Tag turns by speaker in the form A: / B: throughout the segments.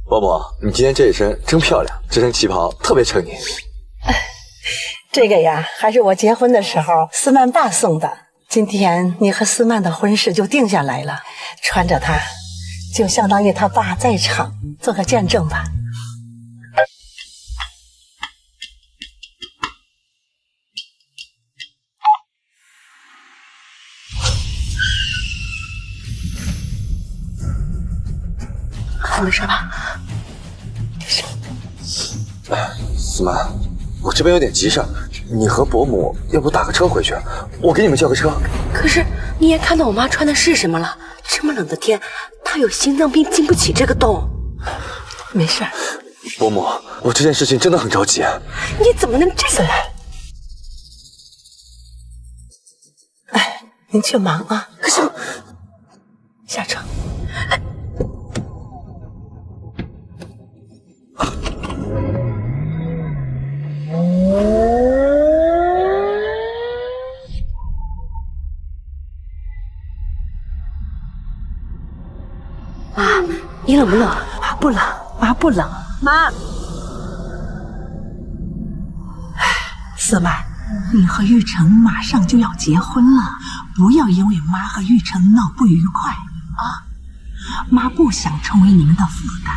A: 伯母，你今天这一身真漂亮，这身旗袍特别衬你。
B: 这个呀，还是我结婚的时候思曼爸送的。今天你和思曼的婚事就定下来了，穿着它，就相当于他爸在场，做个见证吧。还没事吧？没事。
A: 思曼，我这边有点急事，你和伯母要不打个车回去，我给你们叫个车。
C: 可是你也看到我妈穿的是什么了？这么冷的天，她有心脏病，进不起这个洞。
B: 没事。
A: 伯母，我这件事情真的很着急。
C: 你怎么能这样？
B: 哎，您去忙啊。可是，下车。
C: 妈，你冷不冷？
B: 妈不冷，妈不冷。
C: 妈，
B: 思曼，你和玉成马上就要结婚了，不要因为妈和玉成闹不愉快啊！妈不想成为你们的负担，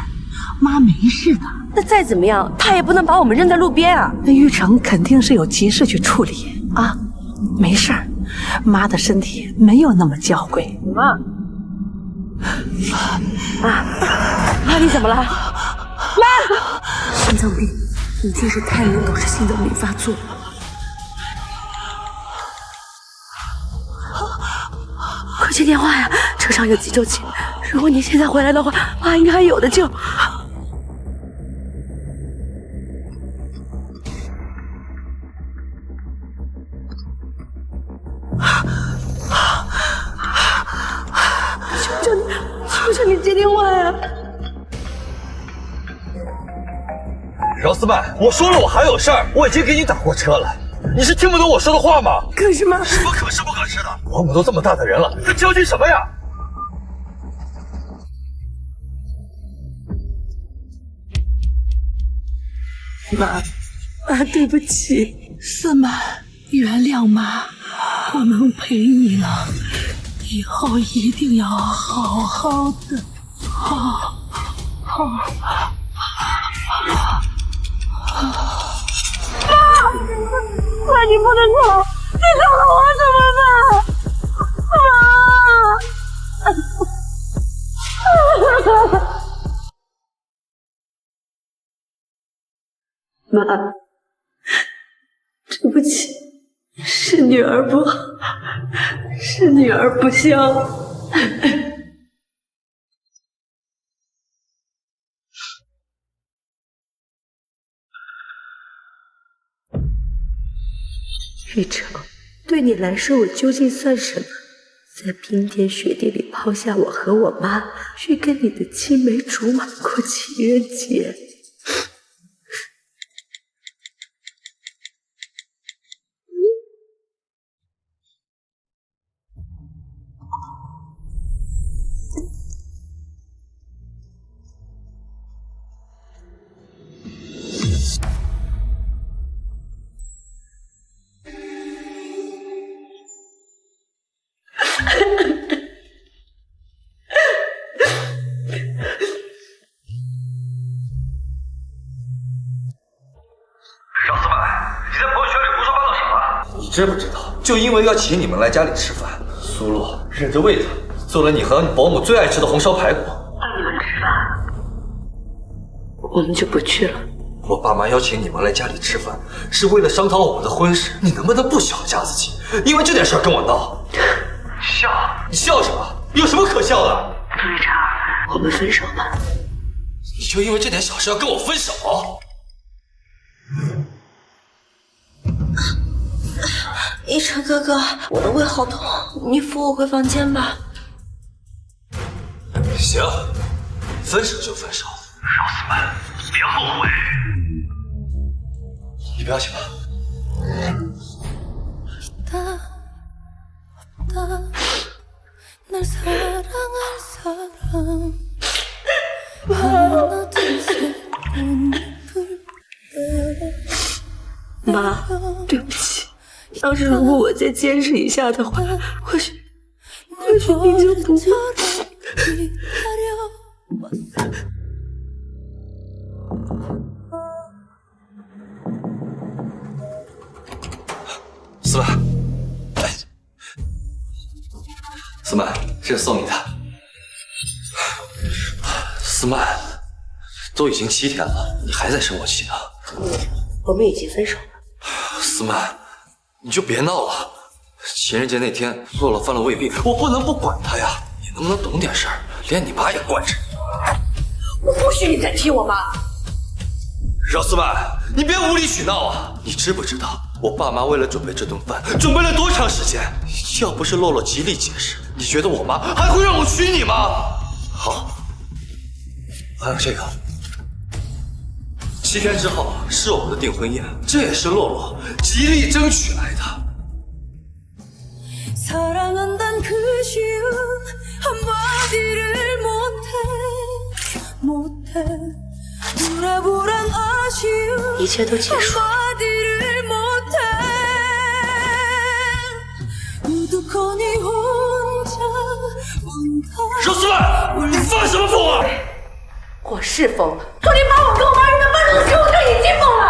B: 妈没事的。
C: 那再怎么样，他也不能把我们扔在路边啊！
B: 那玉成肯定是有急事去处理啊，没事儿，妈的身体没有那么娇贵。
C: 妈，你怎么了？妈，心脏病，一定是太冷导致心脏病发作。快接电话呀！车上有急救器，如果你现在回来的话，妈应该还有的救。求求你接电话呀！
A: 饶思曼，我说了我还有事儿，我已经给你打过车了，你是听不懂我说的话吗？
C: 可是妈，
A: 什么可是不可是的？伯母都这么大的人了，还焦急什么呀？
C: 妈，对不起。
B: 思曼，原谅妈，不能陪你了，以后一定要好好的，好。
C: 妈，你不能走，你走了我怎么办？妈，对不起，是女儿不好，是女儿不孝。玉成，对你来说我究竟算什么？在冰天雪地里抛下我和我妈，去跟你的青梅竹马过情人节。
A: 知不知道？就因为要请你们来家里吃饭，苏洛忍着胃疼，做了你和你伯母最爱吃的红烧排骨。
C: 让你们吃饭，我们就不去了。
A: 我爸妈邀请你们来家里吃饭，是为了商讨我们的婚事。你能不能不小家子气？因为这点事儿跟我闹？笑？你笑什么？有什么可笑的？
C: 陆一成，我们分手吧。
A: 你就因为这点小事要跟我分手？
C: 一成哥哥，我的胃好痛，你扶我回房间吧。
A: 行，分手就分手。
D: 饶思曼，别后悔。
A: 你不要紧吧？
C: 妈，对不起。要是如果我再坚持一下的话，或许你就不会。
A: 思曼，思曼，这是送你的。思曼，都已经7天了，你还在生我气呢？
C: 我们已经分手了。
A: 思曼，你就别闹了。情人节那天，洛洛犯了胃病，我不能不管他呀。你能不能懂点事儿？连你妈也惯着。
C: 我不许你再提我妈。
A: 饶思曼，你别无理取闹啊！你知不知道，我爸妈为了准备这顿饭，准备了多长时间？要不是洛洛极力解释，你觉得我妈还会让我娶你吗？好，还有这个。7天之后是我们的订婚宴，这也是洛洛极力争取来的。
C: 一切都结束了。
A: 饶思曼，你发什么疯啊？
C: 我是疯了，可你把我跟我妈扔在半路的时候，我就已经疯了。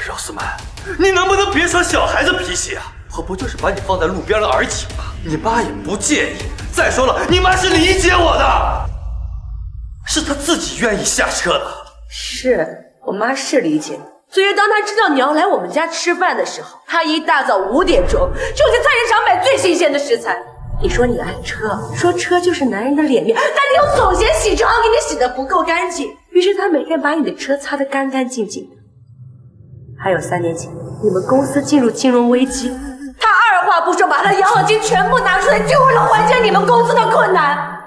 A: 饶思曼，你能不能别耍小孩子脾气啊？我不就是把你放在路边的而已吗？你妈也不介意。再说了，你妈是理解我的，是她自己愿意下车的。
C: 是我妈是理解你，所以当她知道你要来我们家吃饭的时候，她一大早5点钟就去菜市场买最新鲜的食材。你说你爱车，说车就是男人的脸面，但你又总嫌洗车行给你洗得不够干净，于是她每天把你的车擦得干干净净的。还有3年前，你们公司进入金融危机，她二话不说把她的养老金全部拿出来，就为了缓解你们公司的困难。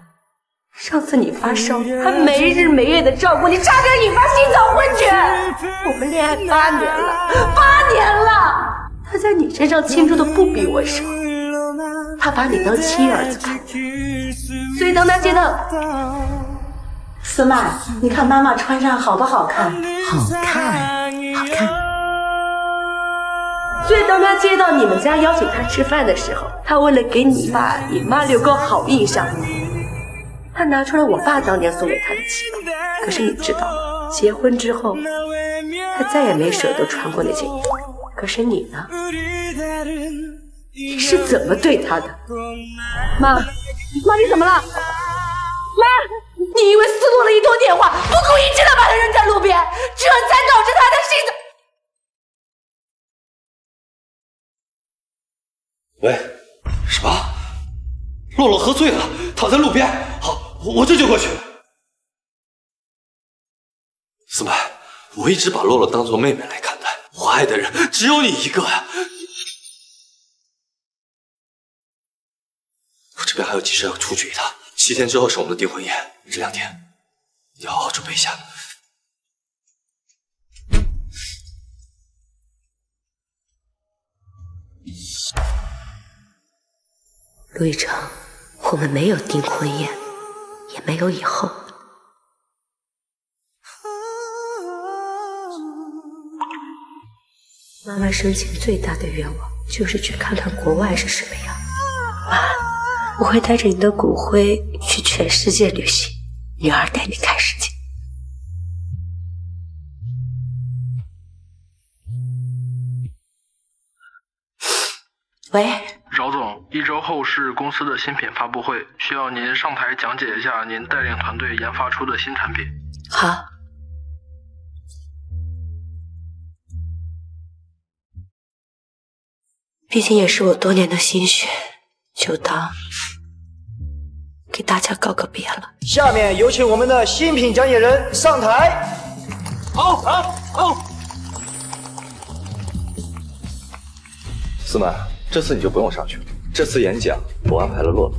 C: 上次你发烧，她没日没夜的照顾你，差点引发心脏昏厥。我们恋爱8年了，8年了，她在你身上倾注的不比我少。他把你当亲儿子看，所以当他接到
B: 思曼，你看妈妈穿上好不好看？好看，好看。
C: 所以当他接到你们家邀请他吃饭的时候，他为了给你爸你妈留个好印象，他拿出了我爸当年送给他的旗袍。可是你知道，结婚之后，他再也没舍得穿过那件衣服。可是你呢？你是怎么对他的？妈，你怎么了？妈，你因为撕落了一通电话，不顾一切的把他扔在路边，这才导致他的心脏。
A: 喂，什么？洛洛喝醉了，躺在路边。好，我这就过去。思曼，我一直把洛洛当作妹妹来看待，我爱的人只有你一个呀。我这边还有急事要出去一趟，7天之后是我们的订婚宴，这2天你要好好准备一下。
C: 陆亦成，我们没有订婚宴，也没有以后。妈妈生前最大的愿望就是去看看国外是什么样。妈，我会带着你的骨灰去全世界旅行，女儿带你看世界。喂，
E: 饶总，1周后是公司的新品发布会，需要您上台讲解一下您带领团队研发出的新产品。
C: 好。毕竟也是我多年的心血，就当给大家告个别了。
F: 下面有请我们的新品讲解人上台。好。
A: 思曼，这次你就不用上去了。这次演讲我安排了洛洛。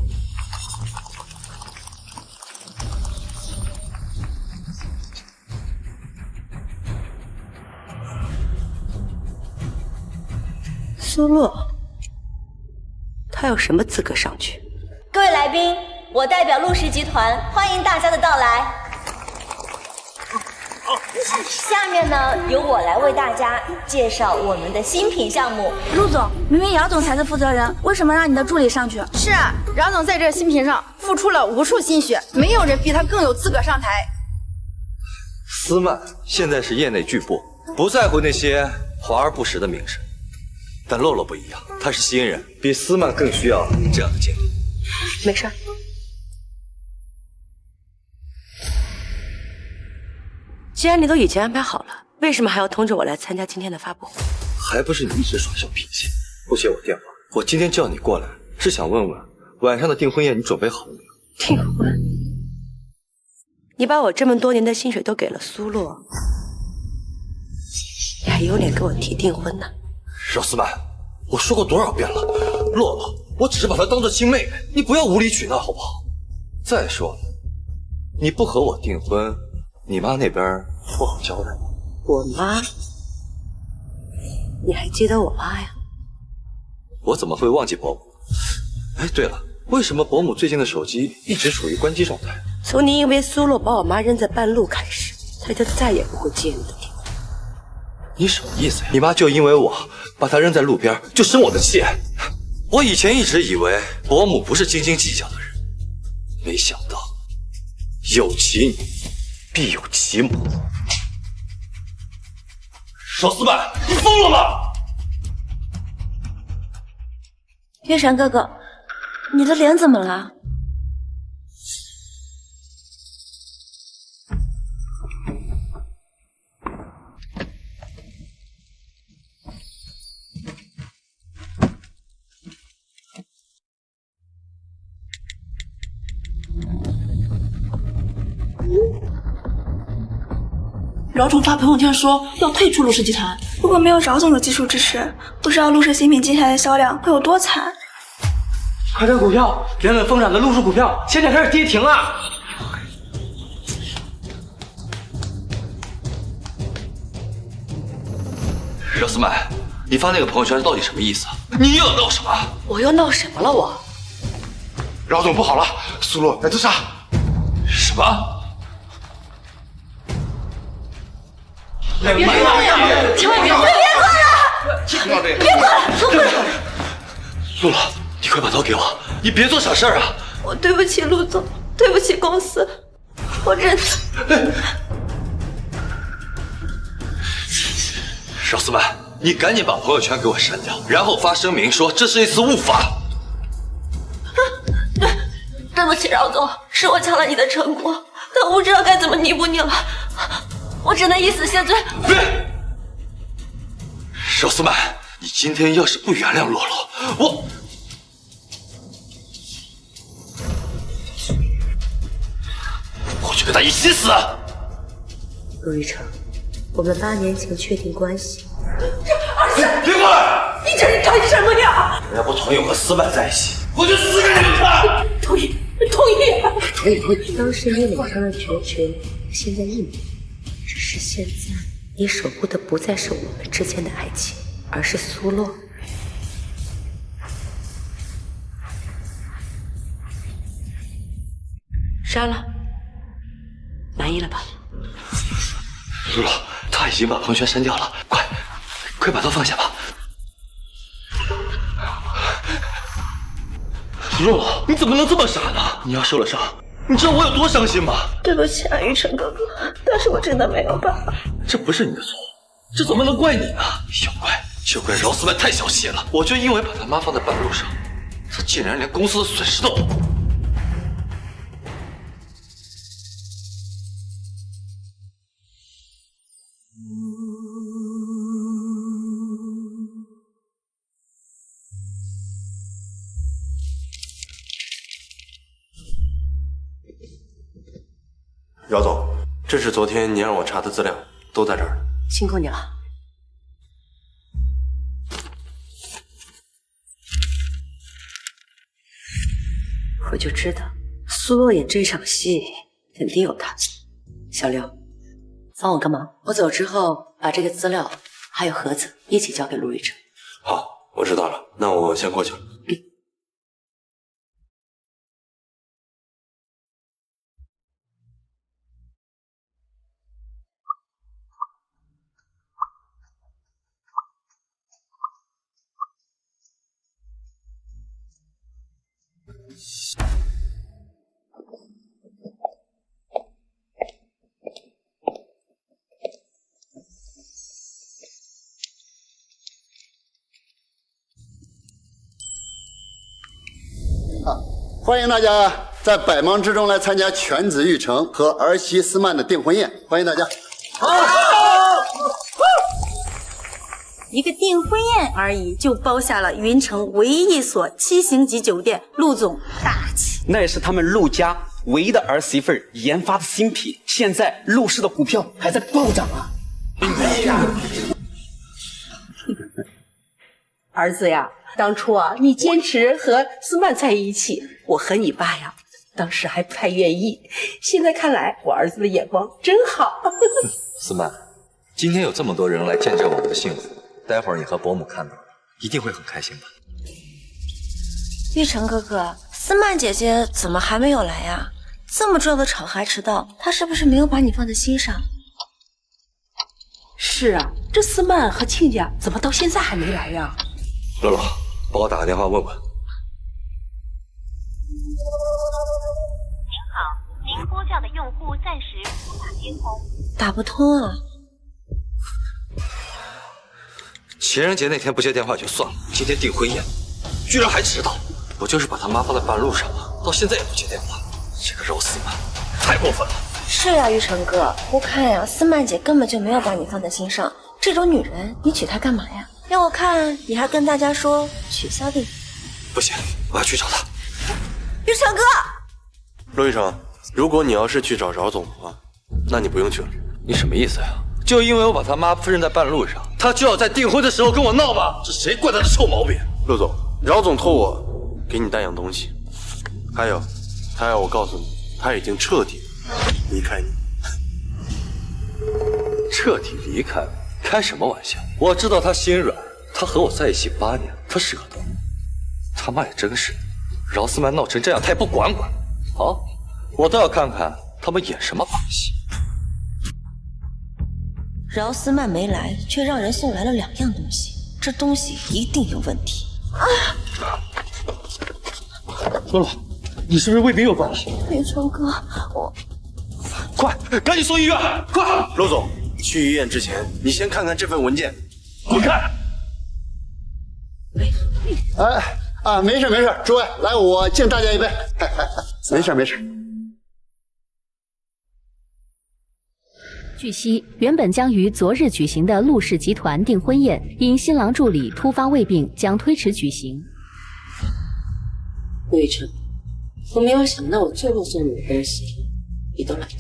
C: 苏洛，他有什么资格上去？
G: 各位来宾，我代表陆氏集团欢迎大家的到来。下面呢，由我来为大家介绍我们的新品项目。
H: 陆总，明明姚总才是负责人，为什么让你的助理上去？
I: 是啊，饶总在这新品上付出了无数心血，没有人比他更有资格上台。
A: 司曼现在是业内巨擘，不在乎那些华而不实的名声。但洛洛不一样，他是新人，比司曼更需要这样的经历。
C: 没事。既然你都已经安排好了，为什么还要通知我来参加今天的发布会？
A: 还不是你一直耍小脾气，不接我电话。我今天叫你过来，是想问问晚上的订婚宴你准备好了没有？
C: 订婚？你把我这么多年的薪水都给了苏洛，你还有脸跟我提订婚呢？
A: 饶斯曼，我说过多少遍了，洛洛，我只是把她当做亲妹妹，你不要无理取闹好不好？再说了，你不和我订婚，你妈那边不好交代。
C: 我妈？你还记得我妈呀？
A: 我怎么会忘记伯母？哎，对了，为什么伯母最近的手机一直处于关机状态？
C: 从你因为苏洛把我妈扔在半路开始，她就再也不会接你的电话。
A: 你什么意思呀？你妈就因为我把她扔在路边就生我的气？我以前一直以为伯母不是斤斤计较的人，没想到有其女必有其母。少斯曼，你疯了吗？
H: 月神哥哥，你的脸怎么了？
J: 饶总发朋友圈说要退出陆氏集团，
K: 如果没有饶总的技术支持，不知道陆氏新品接下来的销量会有多惨。
F: 快点股票，原本疯涨的陆氏股票现在开始跌停了。
A: 饶斯曼，你发那个朋友圈到底什么意思啊？你又要闹什么？
C: 我又闹什么了我？
L: 饶总不好了，苏洛要自杀。
A: 什么？
G: 别过来！千万别过来！别过来！松开！
A: 露露，你快把刀给我，你别做傻事儿啊！
H: 我对不起陆总，对不起公司，我真的。
A: 饶斯曼，你赶紧把朋友圈给我删掉，然后发声明说这是一次误发。
H: 对不起，饶总，是我抢了你的成果，但我不知道该怎么弥补你了，我只能以死谢罪。
A: 别！饶斯曼，你今天要是不原谅洛洛，我就跟他一起死。
C: 陆一成，我们8年前确定关系。
A: 别过来！
C: 你这是干什么呀？
A: 我要不同意我和斯曼在一起，我就死给你们看！
C: 同意。当时你脸上的决绝，现在一模一样，只是现在你守护的不再是我们之间的爱情，而是苏洛。删了，满意了吧？
A: 露露，他已经把朋友圈删掉了，快把刀放下吧。露露，你怎么能这么傻呢？你要受了伤，你知道我有多伤心吗？
H: 对不起啊，玉成哥哥，但是我真的没有办法。
A: 这不是你的错，这怎么能怪你呢？就怪饶斯曼太小气了。我就因为把他妈放在半路上，他竟然连公司的损失都不顾。
M: 姚总，这是昨天你让我查的资料，都在这儿。
C: 辛苦你了。我就知道苏洛演这场戏肯定有他。小刘，帮我个忙，我走之后把这个资料还有盒子一起交给陆玉成。
M: 好，我知道了，那我先过去了。
N: 欢迎大家在百忙之中来参加犬子玉成和儿媳思曼的订婚宴，欢迎大家。
I: 一个订婚宴而已，就包下了云城唯一一所7星级酒店，陆总大气。
O: 那也是他们陆家唯一的儿媳妇研发的新品，现在陆氏的股票还在暴涨啊！
C: 儿子呀，当初啊，你坚持和思曼在一起，我和你爸呀，当时还不太愿意。现在看来，我儿子的眼光真好。
P: 思曼，今天有这么多人来见证我们的幸福，待会儿你和伯母看到，一定会很开心的。
H: 玉成哥哥，思曼姐姐怎么还没有来呀？这么重要的场合还迟到，她是不是没有把你放在心上？
C: 是啊，这思曼和亲家怎么到现在还没来呀？
A: 乐乐，帮我打个电话问问。
Q: 您好，您拨叫的用户暂时无法接通。
H: 打不通啊。
A: 情人节那天不接电话就算了，今天订婚宴，居然还迟到。我就是把他妈放在半路上了，到现在也不接电话。这个肉丝曼太过分了。
H: 是呀，玉成哥，我看呀，思曼姐根本就没有把你放在心上。这种女人，你娶她干嘛呀？要我看，你还跟大家说取消订。
A: 不行，我要去找她。
H: 玉成哥，
M: 陆玉成，如果你要是去找饶总的话，那你不用去了。
A: 你什么意思呀？就因为我把他妈扔在半路上，他就要在订婚的时候跟我闹吗？这谁惯他的臭毛病？
M: 陆总，饶总托我给你带样东西，还有，他要我告诉你，他已经彻底离开你。
A: 彻底离开了？开什么玩笑？我知道他心软，他和我在一起8年，他舍得。他妈也真是，饶思曼闹成这样，他也不管管。好，我倒要看看他们演什么把戏。
H: 饶思曼没来，却让人送来了2样东西，这东西一定有问题。
A: 乐乐，你是不是胃病有关系？
H: 玉成哥，我
A: 快，赶紧送医院！快！
M: 陆总，去医院之前，你先看看这份文件。
A: 滚开！
N: 没事没事，诸位来，我敬大家一杯。没事没事。
R: 据悉，原本将于昨日举行的陆氏集团订婚宴，因新郎助理突发胃病，将推迟举行。
C: 魏晨，我没有想到我最后送你的东西，你都买得到。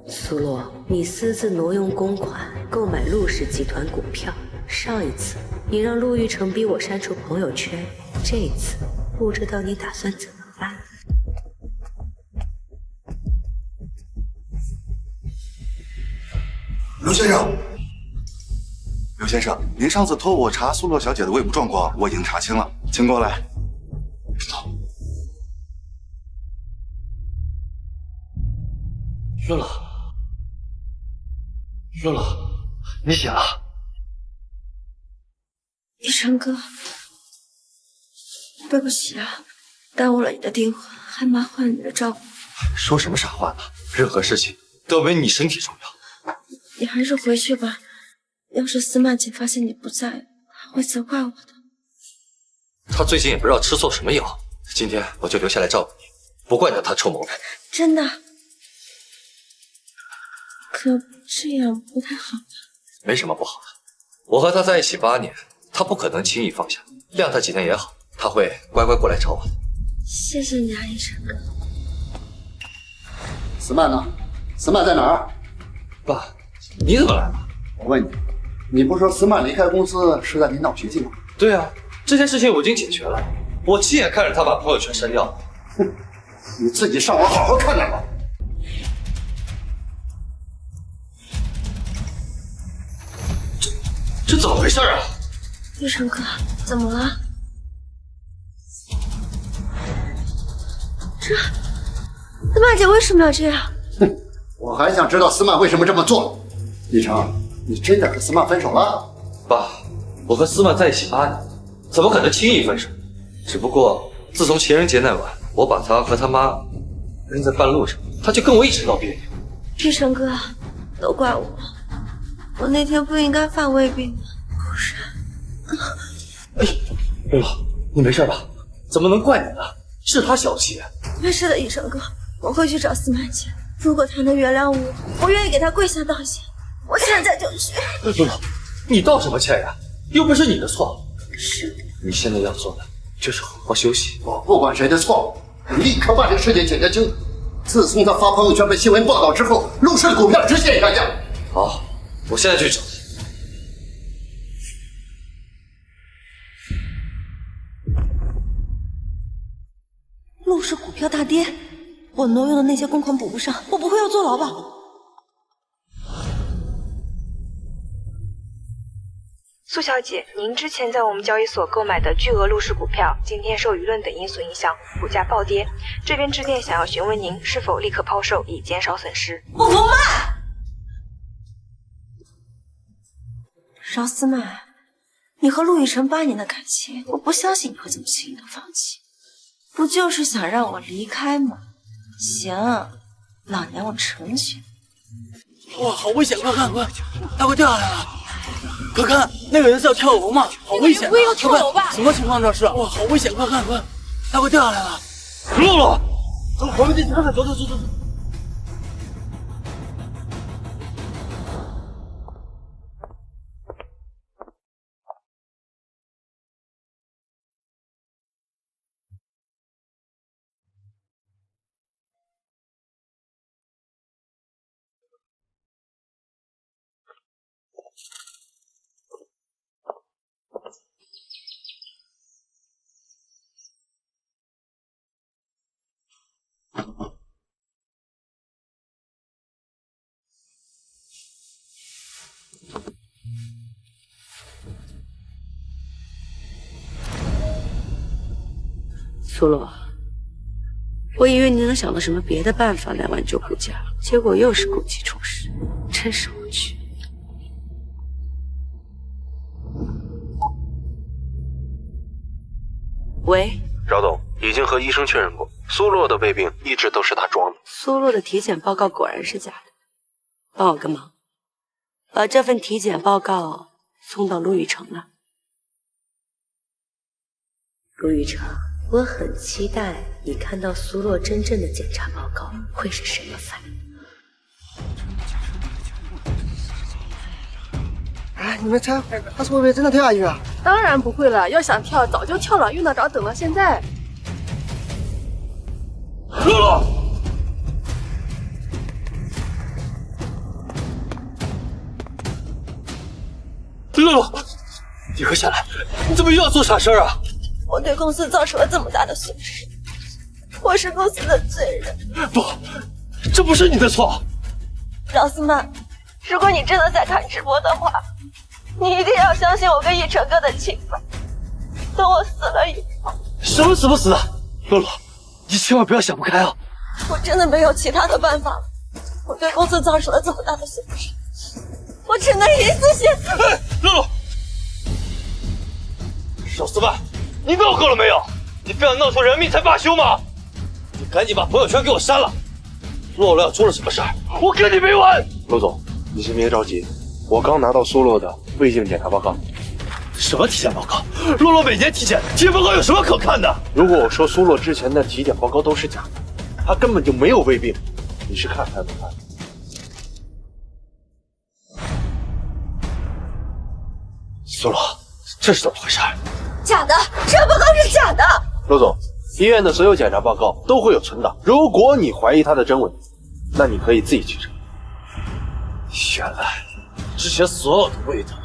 C: 苏洛，你私自挪用公款购买陆氏集团股票。上一次你让陆玉成逼我删除朋友圈，这一次不知道你打算怎么办？
L: 刘先生，刘先生，您上次托我查苏洛小姐的胃部状况，我已经查清了，请过来。走。
A: 乐乐，乐乐，你醒了。
H: 玉成哥，对不起啊，耽误了你的订婚，还麻烦你的照顾。
A: 说什么傻话呢？任何事情都没你身体重要。
H: 你还是回去吧，要是司曼姐发现你不在，她会责怪我的。
A: 她最近也不知道吃错什么药，今天我就留下来照顾你，不惯着她臭毛病。
H: 真的？可这样不太好吧？
A: 没什么不好的，我和她在一起8年。他不可能轻易放下，晾他几天也好，他会乖乖过来找我的。
H: 谢谢你啊，医生哥。
N: 思曼呢？思曼在哪儿？
A: 爸，你怎么来了？
N: 我问你，你不是说思曼离开公司是在领导学习吗？
A: 对啊，这件事情我已经解决了，我亲眼看着他把朋友圈删掉了。
N: 哼，你自己上网好好看看吧。
A: 这怎么回事啊？
H: 玉成哥，怎么了？司曼姐为什么要这样？
N: 哼，我还想知道司曼为什么这么做。玉成，你真的和司曼分手了？
A: 爸，我和司曼在一起8年，怎么可能轻易分手？只不过自从情人节那晚，我把他和他妈人在半路上，他就跟我一直闹别扭。
H: 玉成哥，都怪我，我那天不应该犯胃病的，不是。
A: 洛洛，你没事吧？怎么能怪你呢？是他小气。
H: 没事的，玉成哥，我会去找司马姐。如果他能原谅我，我愿意给他跪下道歉。我现在就去。
A: 洛洛，你道什么歉呀？又不是你的错。
H: 是。
A: 你现在要做的就是好好休息。
N: 我不管谁的错，你立刻把这个事情解决清楚。自从他发朋友圈被新闻报道之后，陆氏的股票直线下降。
A: 好，我现在去找。
H: 陆氏股票大跌，我挪用的那些公款补不上，我不会要坐牢吧？
S: 苏小姐，您之前在我们交易所购买的巨额陆氏股票，今天受舆论等因素影响，股价暴跌。这边致电想要询问您是否立刻抛售，以减少损失。
H: 我不卖。饶思曼，你和陆亦辰8年的感情，我不相信你会这么轻易的放弃。不就是想让我离开吗？行，老娘我成全。
F: 哇，好危险！快看，他快掉下来了！快看，那个人是要跳楼吗？好危险！
S: 不会要跳楼吧？
F: 什么情况这是？哇，好危险！快看，他快掉下来了！
A: 洛洛，
F: 走，我们进去看看，走。
T: 苏洛，我以为你能想到什么别的办法来挽救顾家，结果又是故技重施，真是无趣。喂，
M: 饶总，已经和医生确认过，苏洛的胃病一直都是他装的。
T: 苏洛的体检报告果然是假的，帮我个忙，把这份体检报告送到陆亦辰那。陆亦辰，我很期待你看到苏洛真正的检查报告会是什么反应。
F: 哎，你们猜他会不会真的跳下去啊？
C: 当然不会了，要想跳早就跳了，用得着等到现在。
A: 洛洛，洛洛，你快下来！你怎么又要做傻事啊？
H: 我对公司造成了这么大的损失，我是公司的罪人。
A: 不，这不是你的错。
H: 饶思曼，如果你真的在看直播的话，你一定要相信我跟奕晨哥的情分。等我死了以后，
A: 什么死不死的？洛洛，你千万不要想不开啊！
H: 我真的没有其他的办法了。我对公司造成了这么大的损失，我只能一次性。
A: 洛洛，饶思曼，你闹够了没有？你非要闹出人命才罢休吗？你赶紧把朋友圈给我删了。洛洛要出了什么事儿，我跟你没完。
M: 陆总，你先别着急，我刚拿到苏洛的胃镜检查报告。
A: 什么体检报告？洛洛每年体检报告有什么可看的？
M: 如果我说苏洛之前的体检报告都是假的，他根本就没有胃病，你是看还不看？
A: 苏洛，这是怎么回事？
H: 假的，这个报告是假的。
M: 陆总，医院的所有检查报告都会有存档，如果你怀疑它的真伪，那你可以自己去查。
A: 原来之前所有的胃疼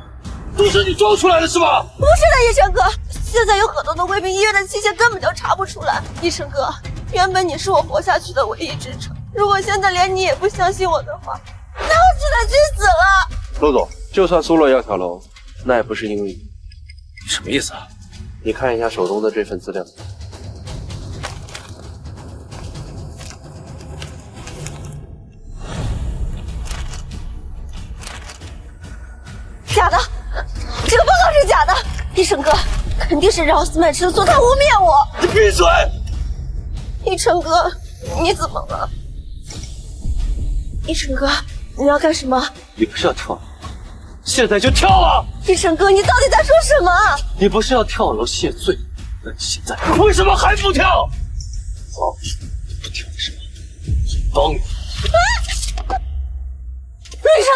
A: 都是你装出来的是吧？
H: 不是的，奕晨哥，现在有很多的胃病，医院的器械根本就查不出来。奕晨哥，原本你是我活下去的唯一支撑，如果现在连你也不相信我的话，那我只能去死了。
M: 陆总，就算苏洛要跳楼，那也不是因为你。
A: 什么意思啊？
M: 你看一下手中的这份资料。
H: 假的，这个报告是假的。奕晨哥，肯定是饶思曼吃的醋，他污蔑我。
A: 你闭嘴！
H: 奕晨哥，你怎么了？一晨哥，你要干什么？
A: 你不是要跳楼？现在就跳啊！
H: 一晨哥，你到底在说什么？
A: 你不是要跳楼谢罪？那你现在为什么还不跳？老子不跳是吧？我帮你。
H: 瑞晨，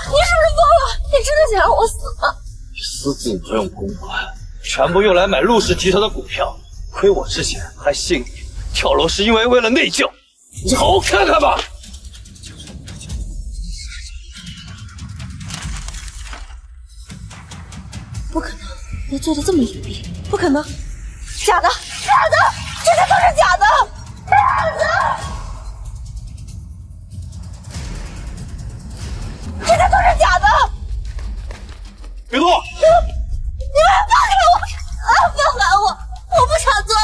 H: 你是不是疯了？你真的想让我死吗？
A: 你私自挪用公款，全部用来买陆氏集团的股票，亏我之前还信你跳楼是因为了内疚，你好好看看吧。
H: 不可能，你做的这么隐蔽，不可能，假的，假的，这些都是假的，假的，这些都是假的。
A: 别动！
H: 你们放开我！放开我！我不想做了。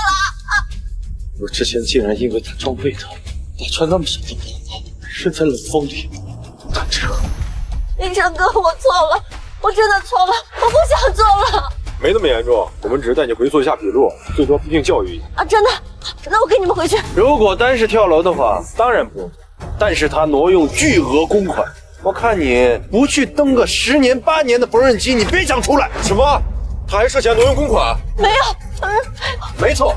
A: 我之前竟然因为他装备的，打穿那么少的刀，扔在冷风里，单车。
H: 林晨哥，我错了，我真的错了，我不想做了。
U: 没那么严重，我们只是带你回溯一下笔录，最多批评教育一下。
H: 啊，真的？那我跟你们回去。
U: 如果单是跳楼的话，当然不用做，但是他挪用巨额公款，我看你不去登个10年8年的缝纫机，你别想出来。什么？他还涉嫌挪用公款？
H: 没有，
U: 没错，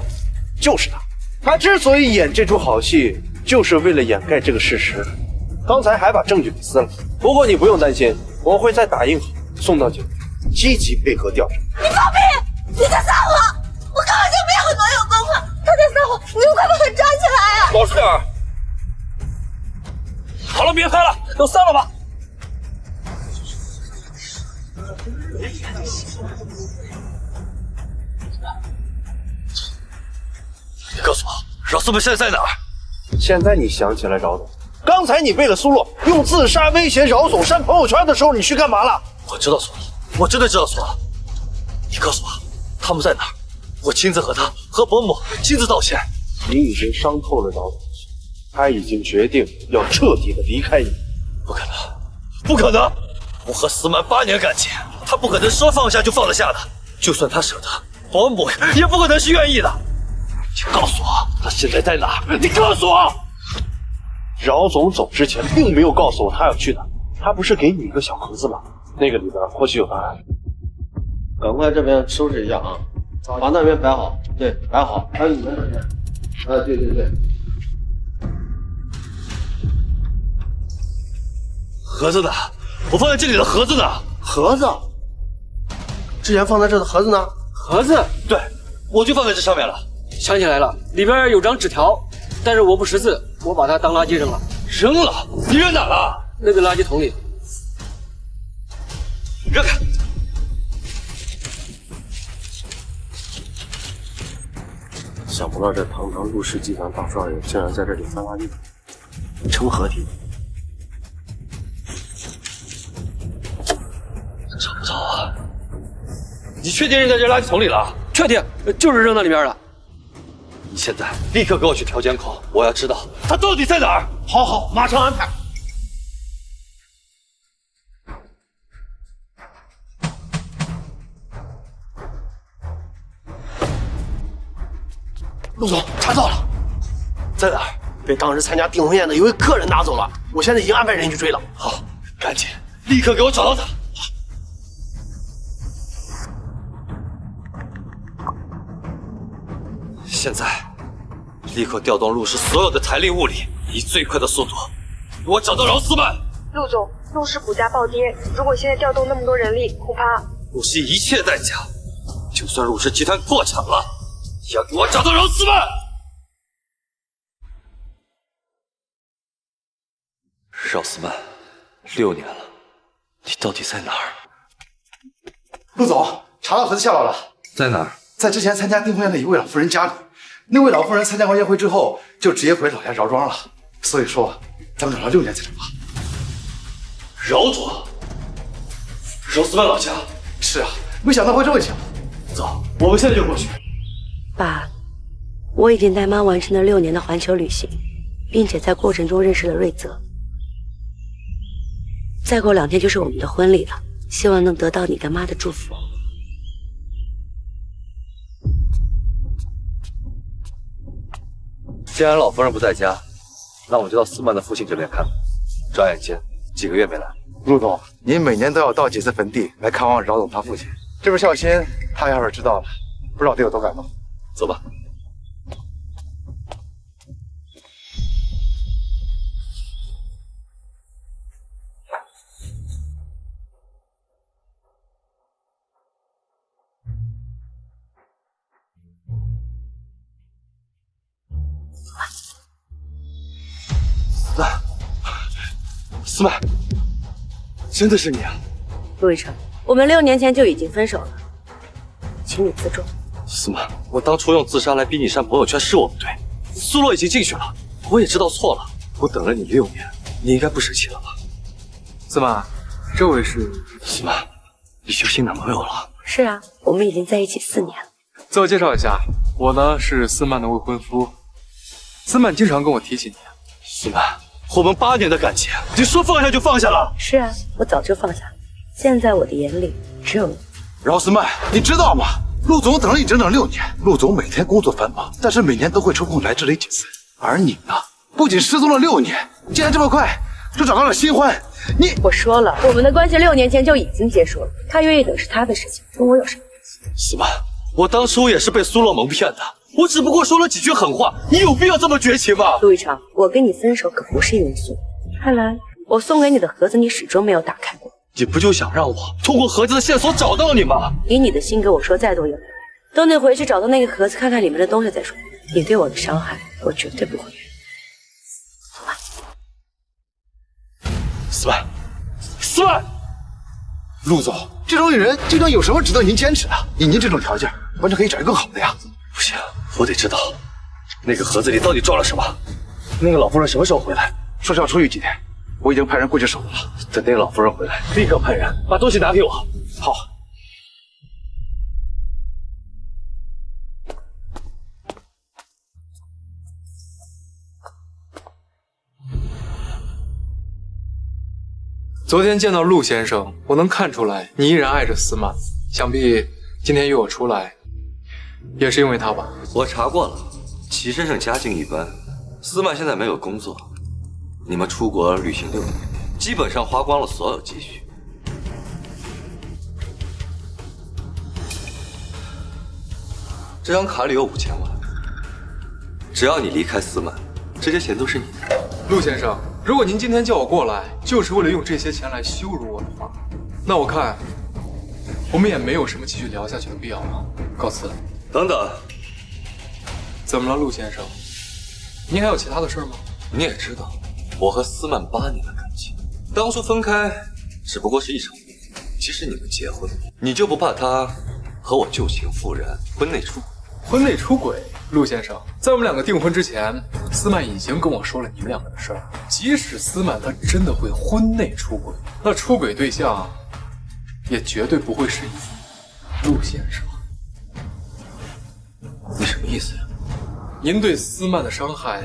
U: 就是他。他之所以演这出好戏，就是为了掩盖这个事实。刚才还把证据给撕了。不过你不用担心，我会再打印好，送到警局，积极配合调查。
H: 你放屁！你在撒谎！我根本就没有挪用公款，他在撒谎！你们快把他抓起来啊！
U: 老实点儿。
A: 好了，别拍了，都散了吧。你告诉我，饶思们现在在哪儿？
U: 现在你想起来饶总，刚才你为了苏洛用自杀威胁饶总删朋友圈的时候，你去干嘛了？
A: 我知道错了，我真的知道错了。你告诉我，他们在哪儿？我亲自和他和伯母亲自道歉。
U: 你已经伤透了饶总，他已经决定要彻底的离开你。
A: 不可能，不可能！我和思曼8年感情，他不可能说放下就放得下的。就算他舍得，伯母也不可能是愿意的。你告诉我，他现在在哪儿？你告诉我！
U: 饶总走之前并没有告诉我他要去哪，他不是给你一个小盒子吗？那个里边或许有答案。
M: 赶快这边收拾一下啊，把那边摆好，对，摆好，还有你们那边。啊，对对对。
A: 盒子呢？我放在这里的盒子呢？
M: 盒子？之前放在这的盒子呢？
F: 盒子？
A: 对，我就放在这上面了。
F: 想起来了，里边有张纸条，但是我不识字，我把它当垃圾扔了。
A: 扔了？你扔哪了？
F: 那个垃圾桶里。
A: 让开！
M: 想不到这堂堂陆氏集团大少爷竟然在这里翻垃圾桶，成何体统？
A: 找不到啊！你确定扔在这垃圾桶里了？
F: 确定，就是扔那里面了。
A: 你现在立刻给我去调监控，我要知道他到底在哪儿。
M: 好好，马上安排。陆总，查到了，
A: 在哪儿？
M: 被当时参加订婚宴的一位客人拿走了，我现在已经安排人去追了。
A: 好，赶紧，立刻给我找到他。现在，立刻调动陆氏所有的财力物力，以最快的速度，给我找到饶思曼。
S: 陆总，陆氏股价暴跌，如果现在调动那么多人力，恐怕
A: 不惜一切代价，就算陆氏集团破产了，也要给我找到饶思曼。饶思曼，6年了，你到底在哪儿？
L: 陆总，查到盒子下落了，
A: 在哪儿？
L: 在之前参加订婚宴的一位老妇人家里。那位老妇人参加完宴会之后，就直接回老家饶庄了。所以说，咱们等了6年才找到。
A: 饶庄？饶思曼老家？
L: 是啊，没想到会这么巧。
A: 走，我们现在就过去。
T: 爸，我已经带妈完成了6年的环球旅行，并且在过程中认识了瑞泽。再过2天就是我们的婚礼了，希望能得到你跟妈的祝福。
P: 既然老夫人不在家，
A: 那我就到司曼的父亲这边看看。转眼间几个月没来。
L: 陆总，您每年都要到几次坟地来看望饶总他父亲，这份孝心，他要是知道了，不知道得有多感动。
A: 走吧。司曼，真的是你啊！
C: 陆亦辰，我们6年前就已经分手了，请你自重。
A: 司曼，我当初用自杀来逼你删朋友圈是我不对，苏洛已经进去了，我也知道错了。我等了你6年，你应该不生气了吧？
F: 司曼，这位是？
A: 司曼，你有新男朋友了？
C: 是啊，我们已经在一起4年了。
F: 自我介绍一下，我呢是司曼的未婚夫。司曼经常跟我提起你。
A: 司曼，我们8年的感情，你说放下就放下了？
C: 是啊，我早就放下了。现在我的眼里只有你。
L: 饶司曼，你知道吗？陆总等了你整整6年。陆总每天工作繁忙，但是每年都会抽空来这里几次。而你呢，不仅失踪了6年，竟然这么快就找到了新欢。
C: 我说了，我们的关系6年前就已经结束了，他愿意等是他的事情，跟我有什么关系？
A: 司曼，我当初也是被苏洛蒙骗的，我只不过说了几句狠话，你有必要这么绝情吗？
C: 陆亦辰，我跟你分手可不是因为苏洛，看来我送给你的盒子你始终没有打开过。
A: 你不就想让我通过盒子的线索找到你吗？
C: 以你的心给我说再多也没用，等你回去找到那个盒子，看看里面的东西再说。你对我的伤害，我绝对不会原谅。
A: 司曼，司曼，
L: 陆总，这种女人究竟有什么值得您坚持的？以您这种条件，完全可以找一个更好的呀。
A: 不行，我得知道那个盒子里到底装了什么。那个老夫人什么时候回来？
L: 说是要出狱几天，我已经派人过去守了。
A: 等那个老夫人回来，立刻派人把东西拿给我。
L: 好。
F: 昨天见到陆先生，我能看出来你依然爱着司曼，想必今天约我出来，也是因为他吧？
P: 我查过了，齐先生家境一般，司曼现在没有工作，你们出国旅行6年，基本上花光了所有积蓄。这张卡里有5000万，只要你离开司曼，这些钱都是你的。
F: 陆先生，如果您今天叫我过来，就是为了用这些钱来羞辱我的话，那我看我们也没有什么继续聊下去的必要了。告辞。
P: 等等，
F: 怎么了，陆先生？您还有其他的事吗？
P: 你也知道，我和司曼8年的感情，当初分开只不过是一场误会。其实你们结婚，你就不怕他和我旧情复燃，婚内出轨？
F: 婚内出轨，陆先生，在我们2个订婚之前，司曼已经跟我说了你们2个的事儿。即使司曼他真的会婚内出轨，那出轨对象也绝对不会是你，陆先生。
P: 你什么意思呀？
F: 您对司曼的伤害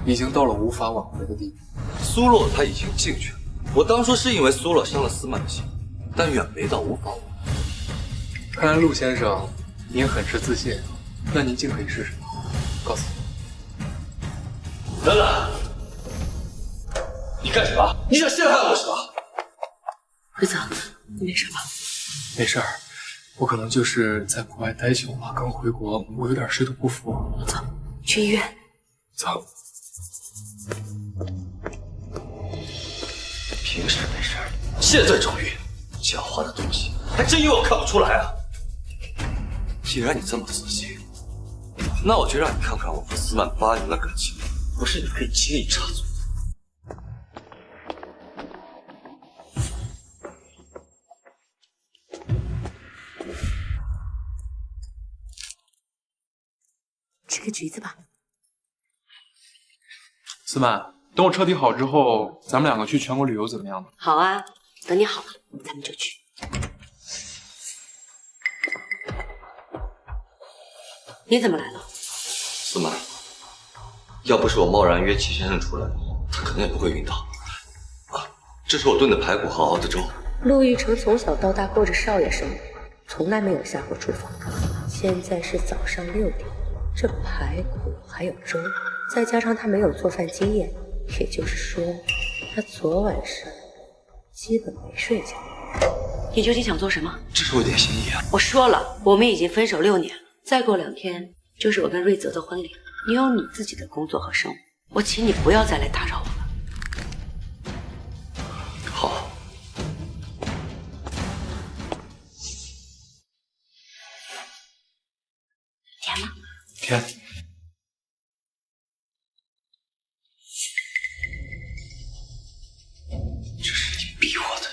F: 已经到了无法挽回的地步。
P: 苏洛他已经进去了，我当初是因为苏洛伤了司曼的心，但远没到无法挽回。
F: 看来陆先生您很是自信。那您尽可以试试。告辞。
A: 等等，你干什么？你想陷害我是吧？
I: 辉子，你没事吧？
F: 没事儿，我可能就是在国外待久了，刚回国，我有点水土不服。
I: 走，去医院。
F: 走。
A: 平时没事，现在找茬，狡猾的东西，还真以为我看不出来啊！
P: 既然你这么自信，那我就让你看看我和司曼8年的感情，
A: 不是你可以轻易插足。
I: 吃个橘子吧。
F: 司曼，等我彻底好之后，咱们2个去全国旅游怎么样呢？
I: 好啊，等你好了，咱们就去。你怎么来了？
P: 司曼，要不是我贸然约齐先生出来，他可能也不会晕倒。啊，这是我炖的排骨和熬的粥。
C: 陆亦辰从小到大过着少爷生活，从来没有下过厨房。现在是早上6点，这排骨还有粥，再加上他没有做饭经验，
T: 也就是说，他昨晚上基本没睡觉。你究竟想做什么？
A: 只是为点心意啊！
T: 我说了，我们已经分手6年了，再过2天就是我跟瑞泽的婚礼了。你有你自己的工作和生活，我请你不要再来打扰我了。
A: 好。
T: 甜吗？
F: 甜。
A: 这是你逼我的。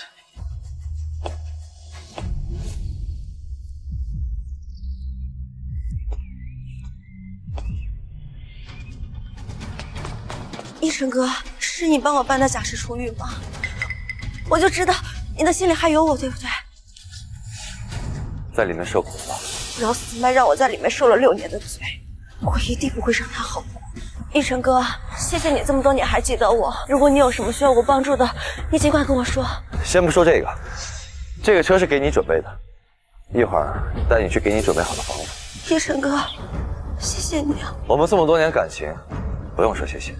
H: 一晨哥，是你帮我办的假释出狱吗？我就知道你的心里还有我，对不对？
P: 在里面受苦了。
H: 饶思曼让我在里面受了6年的罪，我一定不会让他好过。一晨哥，谢谢你这么多年还记得我。如果你有什么需要我帮助的，你尽管跟我说。
P: 先不说这个，这个车是给你准备的，一会儿带你去给你准备好的房子。
H: 一晨哥，谢谢你啊！
P: 我们这么多年感情，不用说谢谢。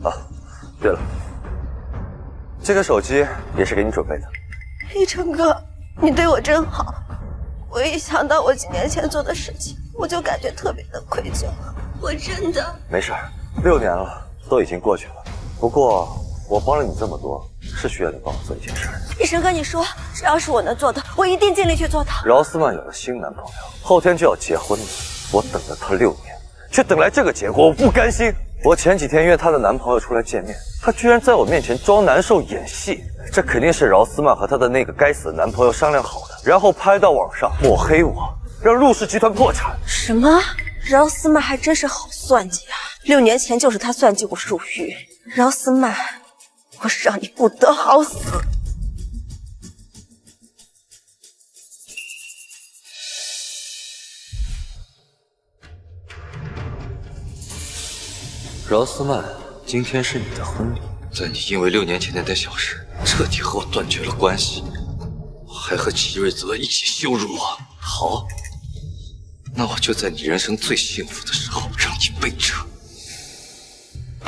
P: 啊，对了，这个手机也是给你准备的。
H: 一晨哥，你对我真好。我一想到我几年前做的事情，我就感觉特别的愧疚。我真的
P: 没事儿，6年了，都已经过去了。不过我帮了你这么多，是需要你帮我做一件事的。
H: 一晨哥，你说，只要是我能做的，我一定尽力去做到。
P: 饶思曼有了新男朋友，后天就要结婚了。我等了她6年，却等来这个结果，我不甘心。我前几天约她的男朋友出来见面，她居然在我面前装难受演戏，这肯定是饶思曼和她的那个该死的男朋友商量好的，然后拍到网上抹黑我，让陆氏集团破产。
H: 什么？饶思曼还真是好算计啊！6年前就是他算计我入狱。饶思曼，我是让你不得好死！
P: 饶思曼，今天是你的婚礼，在你因为6年前那点小事彻底和我断绝了关系，还和齐瑞泽一起羞辱我。好，那我就在你人生最幸福的时候让你背辙。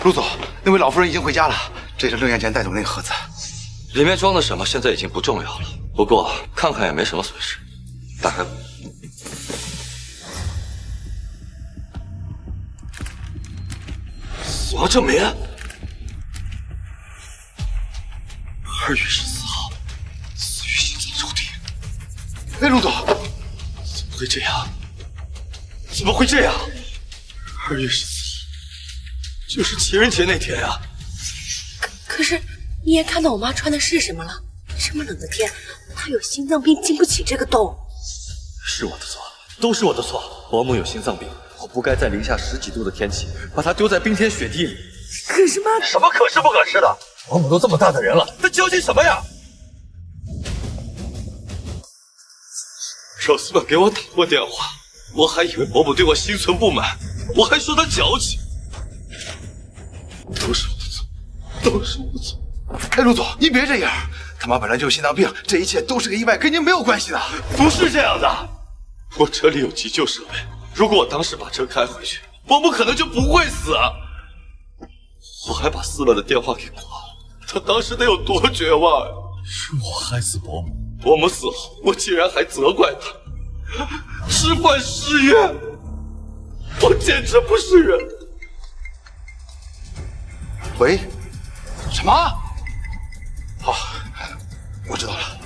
L: 陆总，那位老夫人已经回家了，这是6年前带走那个盒子，
P: 里面装的什么现在已经不重要了，不过看看也没什么损失。打开。死亡证明。2月14号，死于心脏骤停。
L: 哎，陆总，
P: 怎么会这样？怎么会这样？2月14日，就是情人节那天啊！
I: 可是你也看到我妈穿的是什么了？这么冷的天，她有心脏病，进不起这个洞。
P: 是我的错，都是我的错。伯母有心脏病，我不该在零下10几度的天气把她丢在冰天雪地里。
I: 可是妈，
P: 什么可是不可是的？伯母都这么大的人了，她焦急什么呀？饶思曼给我打过电话，我还以为伯母对我心存不满，我还说她矫情。都是我的错，都是我的错。
L: 哎，陆总，您别这样，他妈本来就有心脏病，这一切都是个意外，跟您没有关系的。
P: 不是这样的，我车里有急救设备，如果我当时把车开回去，伯母可能就不会死啊。我还把思曼的电话给挂了，他当时得有多绝望呀！是我害死伯母，伯母死后，我竟然还责怪他，吃饭失约，我简直不是人。
L: 喂，什么？好，我知道了。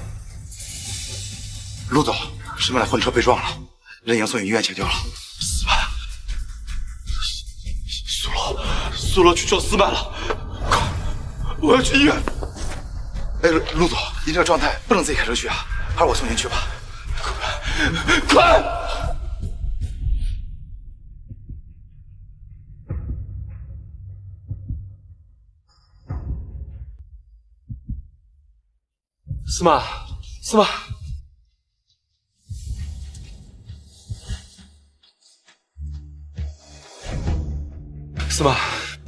L: 陆总，思曼的婚车被撞了，人已经送进医院抢救了。
P: 思曼，苏罗去撞思曼了，快，我要去医院。
L: 哎，陆总，您这个状态不能自己开车去啊，还是我送您去吧。
P: 快！
F: 思曼，思曼，思曼，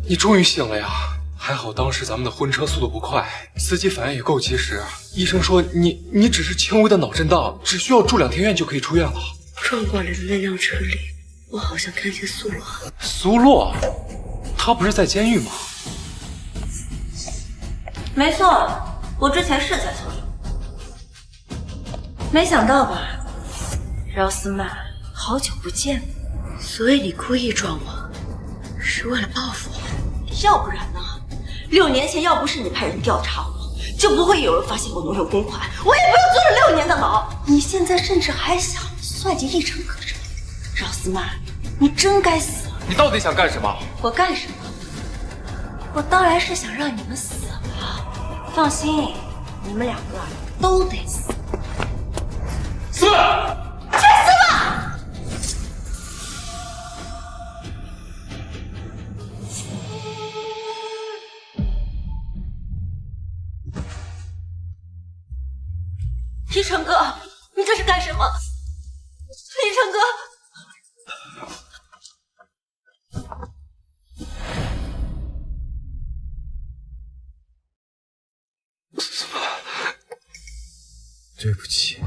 F: 你终于醒了呀！还好当时咱们的婚车速度不快，司机反应也够及时。医生说你只是轻微的脑震荡，只需要住2天院就可以出院了。
T: 撞过来的那辆车里，我好像看见苏洛。
F: 苏洛，他不是在监狱吗？
H: 没错，我之前是在操守，没想到吧，饶思曼，好久不见了。
T: 所以你故意装我，是为了报复我？
H: 要不然呢？6年前要不是你派人调查我，就不会有人发现我挪用公款，我也不用坐了6年的牢。你现在甚至还想算计一成可人，饶思曼，你真该死！
F: 你到底想干什么？
H: 我干什么？我当然是想让你们死了。放心，你们2个都得死。
F: 思曼，
H: 去死吧！一成哥，你这是干什么？一成哥。
F: 对不起，
H: 一成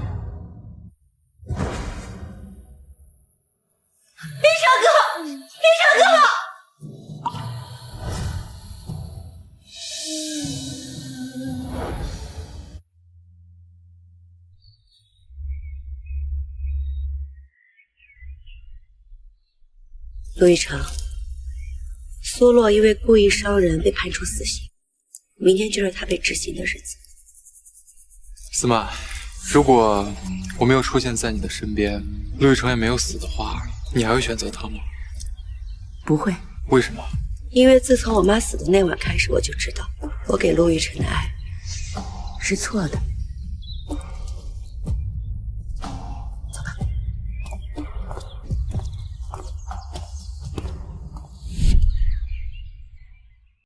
H: 哥，一成哥！
T: 陆亦辰，苏洛因为故意伤人被判处死刑，明天就是他被执行的日子。
F: 思曼，如果我没有出现在你的身边，陆亦辰也没有死的话，你还会选择他吗？
T: 不会。
F: 为什么？
T: 因为自从我妈死的那晚开始，我就知道我给陆亦辰的爱是错的。